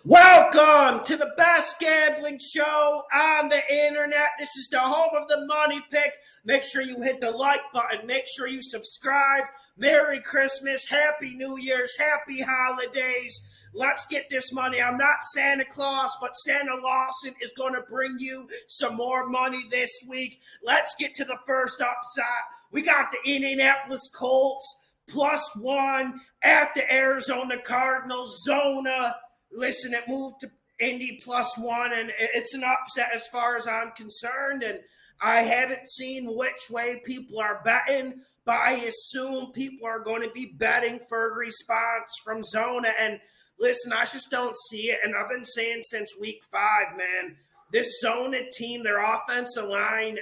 Welcome to the best gambling show on the internet. This is the home of the money pick. Make sure you hit the like button. Make sure you subscribe. Merry Christmas, Happy New Year's, Happy Holidays. Let's get this money. I'm not Santa Claus, but Santa Lawson is going to bring you some more money this week. Let's get to the first upside. We got the Indianapolis Colts +1 at the Arizona Cardinals. Zona. Listen, it moved to Indy +1, and it's an upset as far as I'm concerned. And I haven't seen which way people are betting, but I assume people are going to be betting for a response from Zona. And listen, I just don't see it. And I've been saying since week 5, man, this Zona team, their offensive line,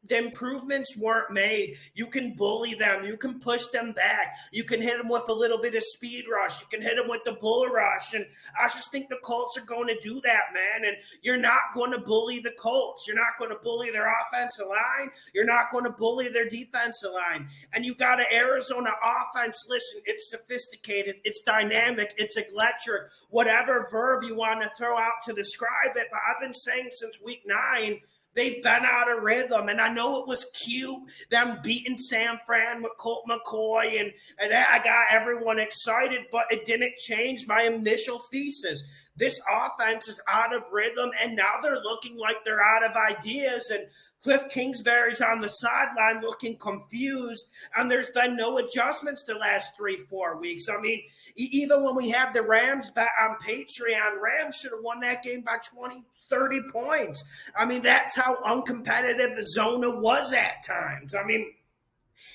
the improvements weren't made. You can bully them. You can push them back. You can hit them with a little bit of speed rush. You can hit them with the bull rush. And I just think the Colts are going to do that, man. And you're not going to bully the Colts. You're not going to bully their offensive line. You're not going to bully their defensive line. And you got an Arizona offense. Listen, it's sophisticated. It's dynamic. It's electric. Whatever verb you want to throw out to describe it. But I've been saying since week 9, they've been out of rhythm, and I know it was cute, them beating San Fran with Colt McCoy, and that got everyone excited, but it didn't change my initial thesis. This offense is out of rhythm, and now they're looking like they're out of ideas, and Cliff Kingsbury's on the sideline looking confused, and there's been no adjustments the last 3-4 weeks. I mean, even when we had the Rams back on Patreon, Rams should have won that game by 20-30 points. I mean, that's how uncompetitive the Zona was at times. I mean,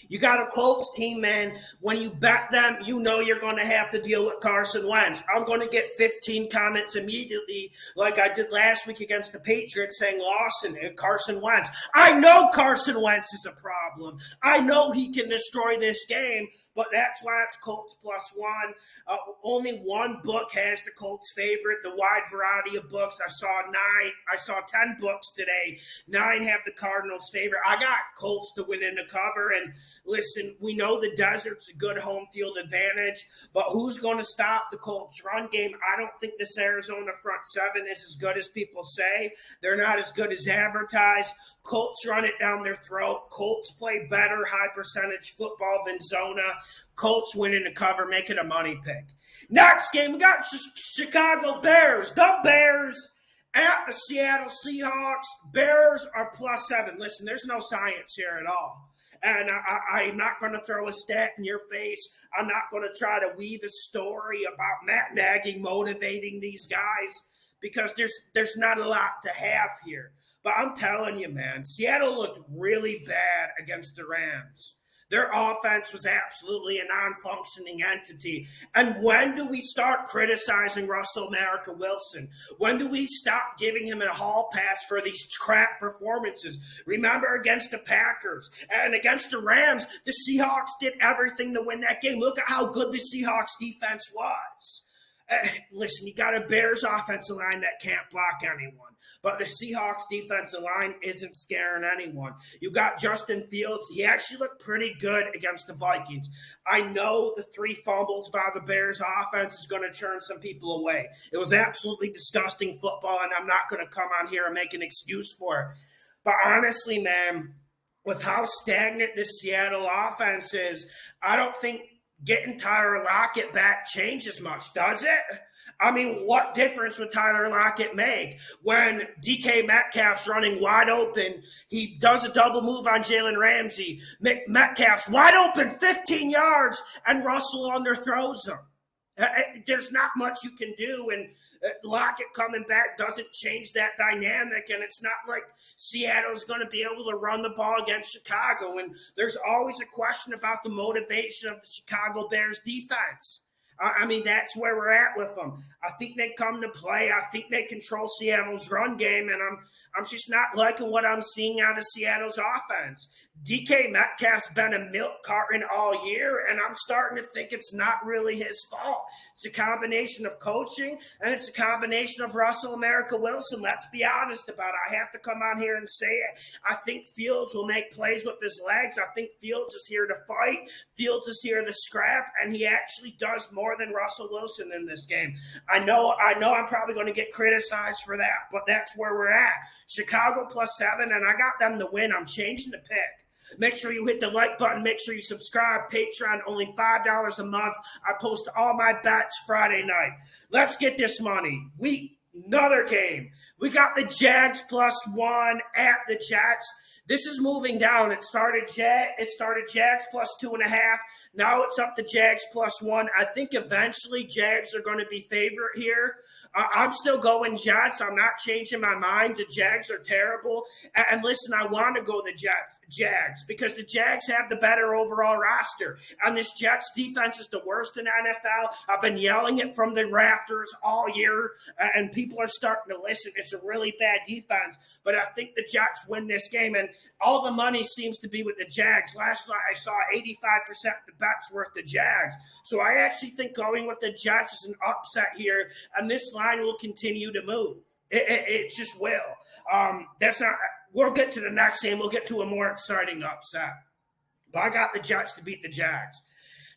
you got a Colts team, man. When you bet them, you know you're going to have to deal with Carson Wentz. I'm going to get 15 comments immediately, like I did last week against the Patriots, saying Lawson and Carson Wentz. I know Carson Wentz is a problem. I know he can destroy this game, but that's why it's Colts +1. Only one book has the Colts favorite. The wide variety of books. I saw 10 books today. 9 have the Cardinals favorite. I got Colts to win in the cover, and listen, we know the desert's a good home field advantage, but who's going to stop the Colts run game? I don't think this Arizona front 7 is as good as people say. They're not as good as advertised. Colts run it down their throat. Colts play better high percentage football than Zona. Colts win in the cover, make it a money pick. Next game, we got Chicago Bears. The Bears at the Seattle Seahawks. Bears are +7. Listen, there's no science here at all. And I'm not going to throw a stat in your face. I'm not going to try to weave a story about Matt Nagy motivating these guys because there's not a lot to have here. But I'm telling you, man, Seattle looked really bad against the Rams. Their offense was absolutely a non-functioning entity. And when do we start criticizing Russell Wilson? When do we stop giving him a hall pass for these crap performances? Remember against the Packers and against the Rams, the Seahawks did everything to win that game. Look at how good the Seahawks defense was. Listen, you got a Bears offensive line that can't block anyone. But the Seahawks defensive line isn't scaring anyone. You got Justin Fields. He actually looked pretty good against the Vikings. I know the 3 fumbles by the Bears offense is going to turn some people away. It was absolutely disgusting football, and I'm not going to come on here and make an excuse for it. But honestly, man, with how stagnant this Seattle offense is, I don't think getting Tyler Lockett back changes much, does it? I mean, what difference would Tyler Lockett make? When DK Metcalf's running wide open, he does a double move on Jalen Ramsey. Metcalf's wide open 15 yards, and Russell underthrows him. There's not much you can do, and Lockett coming back doesn't change that dynamic, and it's not like Seattle's going to be able to run the ball against Chicago, and there's always a question about the motivation of the Chicago Bears defense. I mean, that's where we're at with them. I think they come to play. I think they control Seattle's run game, and I'm just not liking what I'm seeing out of Seattle's offense. DK Metcalf's been a milk carton all year, and I'm starting to think it's not really his fault. It's a combination of coaching, and it's a combination of Russell Wilson. Let's be honest about it. I have to come on here and say it. I think Fields will make plays with his legs. I think Fields is here to fight. Fields is here to scrap, and he actually does more more than Russell Wilson in this game. I know I'm probably going to get criticized for that, but that's where we're at. Chicago +7, and I got them to win. I'm changing the pick. Make sure you hit the like button. Make sure you subscribe. Patreon, only $5 a month. I post all my bets Friday night. Let's get this money. Another game. We got the Jags +1 at the Jets. This is moving down. It started Jags +2.5. Now it's up to Jags +1. I think eventually Jags are going to be favorite here. I'm still going Jets. I'm not changing my mind. The Jags are terrible. And listen, I want to go the Jags because the Jags have the better overall roster. And this Jets defense is the worst in the NFL. I've been yelling it from the rafters all year, and people are starting to listen. It's a really bad defense. But I think the Jets win this game, and all the money seems to be with the Jags. Last night I saw 85% of the bets were with the Jags. So I actually think going with the Jets is an upset here, and this line will continue to move. It just will. We'll get to the next game. We'll get to a more exciting upset. But I got the Jets to beat the Jags.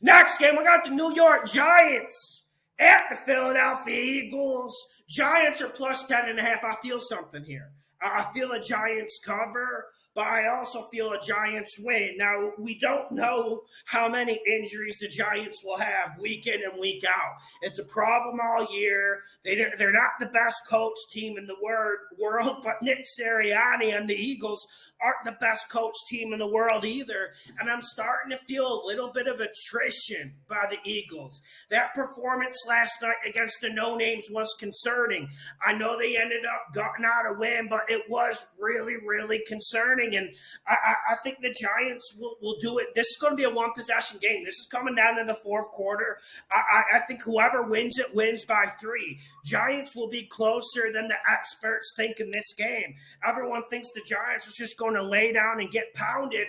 Next game, we got the New York Giants at the Philadelphia Eagles. Giants are +10.5. I feel something here. I feel a Giants cover, but I also feel a Giants win. Now, we don't know how many injuries the Giants will have week in and week out. It's a problem all year. They're not the best coach team in the world, but Nick Sirianni and the Eagles aren't the best coach team in the world either. And I'm starting to feel a little bit of attrition by the Eagles. That performance last night against the no-names was concerning. I know they ended up getting out a win, but it was really, really concerning. And I think the Giants will do it. This is going to be a one-possession game. This is coming down in the fourth quarter. I think whoever wins it wins by 3. Giants will be closer than the experts think in this game. Everyone thinks the Giants are just going to lay down and get pounded.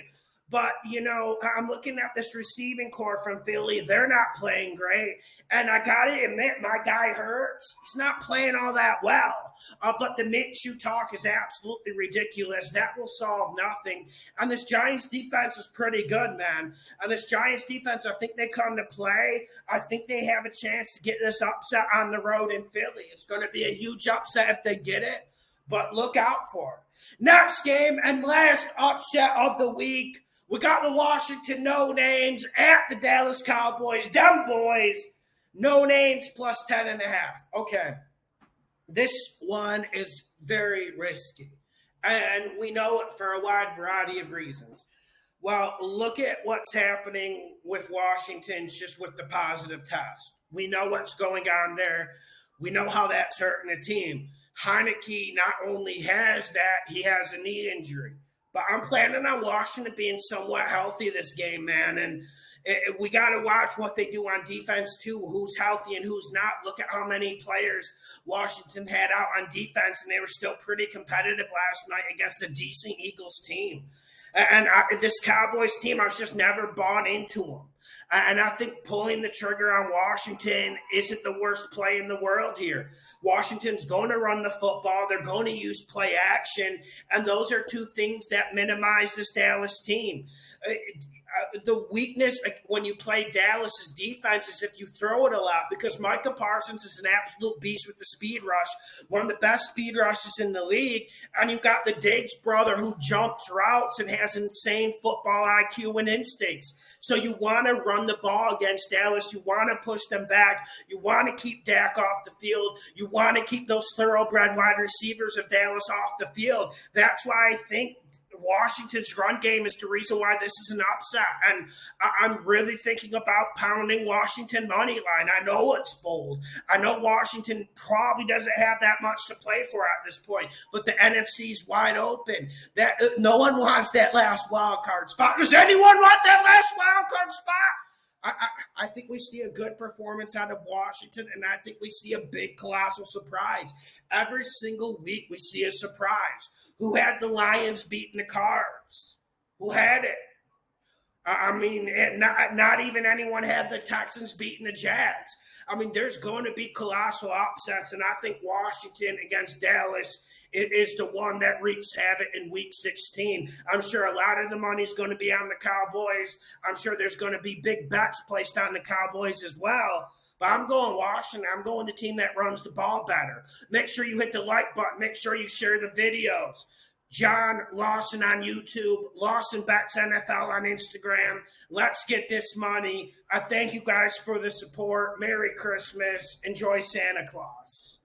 But, I'm looking at this receiving core from Philly. They're not playing great. And I got to admit, my guy Hurts, he's not playing all that well. But the Minshew talk is absolutely ridiculous. That will solve nothing. And this Giants defense is pretty good, man. And this Giants defense, I think they come to play. I think they have a chance to get this upset on the road in Philly. It's going to be a huge upset if they get it. But look out for it. Next game and last upset of the week. We got the Washington no-names at the Dallas Cowboys. Them boys, no-names +10.5. Okay. This one is very risky. And we know it for a wide variety of reasons. Well, look at what's happening with Washington just with the positive test. We know what's going on there. We know how that's hurting the team. Heineke not only has that, he has a knee injury. But I'm planning on Washington being somewhat healthy this game, man. And we got to watch what they do on defense, too, who's healthy and who's not. Look at how many players Washington had out on defense, and they were still pretty competitive last night against a decent Eagles team. And this Cowboys team, I've just never bought into them. And I think pulling the trigger on Washington isn't the worst play in the world here. Washington's going to run the football. They're going to use play action. And those are two things that minimize this Dallas team. The weakness when you play Dallas's defense is if you throw it a lot, because Micah Parsons is an absolute beast with the speed rush, one of the best speed rushes in the league. And you've got the Diggs brother who jumps routes and has insane football IQ and instincts. So you want to run the ball against Dallas. You want to push them back. You want to keep Dak off the field. You want to keep those thoroughbred wide receivers of Dallas off the field. That's why I think Washington's run game is the reason why this is an upset. And I'm really thinking about pounding Washington money line. I know it's bold. I know Washington probably doesn't have that much to play for at this point, but the NFC is wide open. That no one wants that last wild card spot. Does anyone want that last wild card spot? I think we see a good performance out of Washington, and I think we see a big, colossal surprise. Every single week we see a surprise. Who had the Lions beating the Cards? Who had it? I mean, not even anyone had the Texans beating the Jags. I mean, there's going to be colossal upsets, and I think Washington against Dallas is the one that wreaks havoc in Week 16. I'm sure a lot of the money's going to be on the Cowboys. I'm sure there's going to be big bets placed on the Cowboys as well. But I'm going Washington. I'm going the team that runs the ball better. Make sure you hit the like button. Make sure you share the videos. John Lawson on YouTube, Lawson Bets NFL on Instagram. Let's get this money. I thank you guys for the support. Merry Christmas. Enjoy Santa Claus.